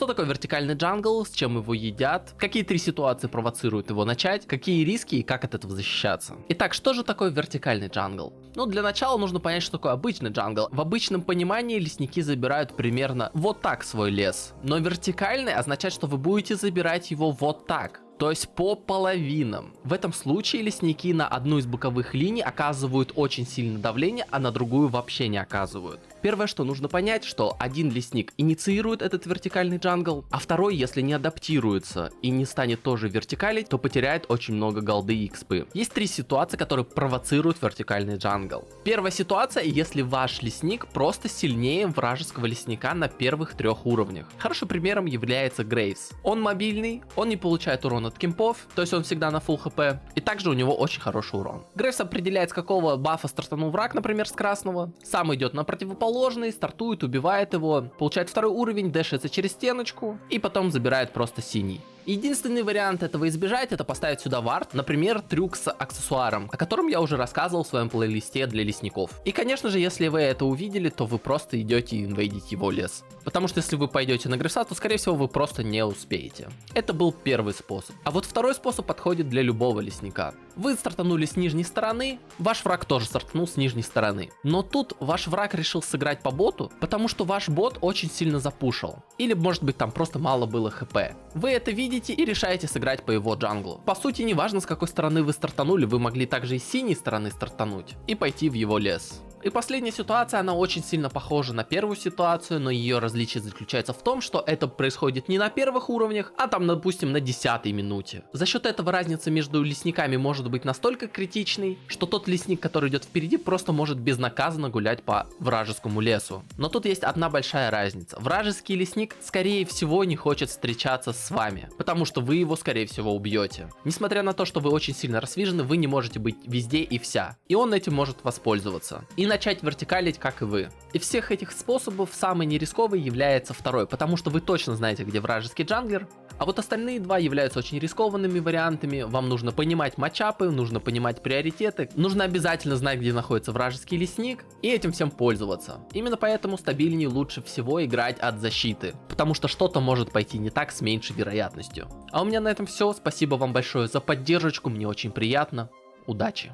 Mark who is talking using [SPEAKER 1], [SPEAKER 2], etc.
[SPEAKER 1] Что такое вертикальный джангл, с чем его едят, какие 3 ситуации провоцируют его начать, какие риски и как от этого защищаться. Итак, что же такое вертикальный джангл? Ну, для начала нужно понять, что такое обычный джангл. В обычном понимании лесники забирают примерно вот так свой лес. Но вертикальный означает, что вы будете забирать его вот так. То есть по половинам. В этом случае лесники на одну из боковых линий оказывают очень сильное давление, а на другую вообще не оказывают. Первое, что нужно понять, что один лесник инициирует этот вертикальный джангл, а второй, если не адаптируется и не станет тоже вертикалить, то потеряет очень много голды и экспы. Есть 3 ситуации, которые провоцируют вертикальный джангл. Первая ситуация, если ваш лесник просто сильнее вражеского лесника на первых 3 уровнях. Хорошим примером является Грейвс. Он мобильный, он не получает урон от кемпов, то есть он всегда на full хп, и также у него очень хороший урон. Грейвс определяет, с какого бафа стартанул враг, например, с красного, сам идет на противоположный, стартует, убивает его, получает 2 уровень, дэшится через стеночку, и потом забирает просто синий. Единственный вариант этого избежать — это поставить сюда вард, например, трюк с аксессуаром, о котором я уже рассказывал в своем плейлисте для лесников. И, конечно же, если вы это увидели, то вы просто идете и инвейдите его лес. Потому что если вы пойдете на Грейвса, то, скорее всего, вы просто не успеете. Это был первый способ. А вот второй способ подходит для любого лесника. Вы стартанули с нижней стороны, ваш враг тоже стартанул с нижней стороны. Но тут ваш враг решил сыграть по боту, потому что ваш бот очень сильно запушил. Или, может быть, там просто мало было хп. Вы это видите и решаете сыграть по его джанглу. По сути, не важно, с какой стороны вы стартанули, вы могли также и с синей стороны стартануть и пойти в его лес. И последняя ситуация, она очень сильно похожа на первую ситуацию, но ее различие заключается в том, что это происходит не на первых уровнях, а там, допустим, на 10-й минуте. За счет этого разница между лесниками может быть настолько критичной, что тот лесник, который идет впереди, просто может безнаказанно гулять по вражескому лесу. Но тут есть одна большая разница. Вражеский лесник, скорее всего, не хочет встречаться с вами, потому что вы его, скорее всего, убьете. Несмотря на то, что вы очень сильно рассвижены, вы не можете быть везде и вся. И он этим может воспользоваться. И начать вертикалить, как и вы. И всех этих способов самый нерисковый является второй, потому что вы точно знаете, где вражеский джанглер, а вот остальные 2 являются очень рискованными вариантами. Вам нужно понимать матчапы, нужно понимать приоритеты, нужно обязательно знать, где находится вражеский лесник, и этим всем пользоваться. Именно поэтому стабильнее лучше всего играть от защиты, потому что что-то может пойти не так с меньшей вероятностью. А у меня на этом все. Спасибо вам большое за поддержку, мне очень приятно. Удачи!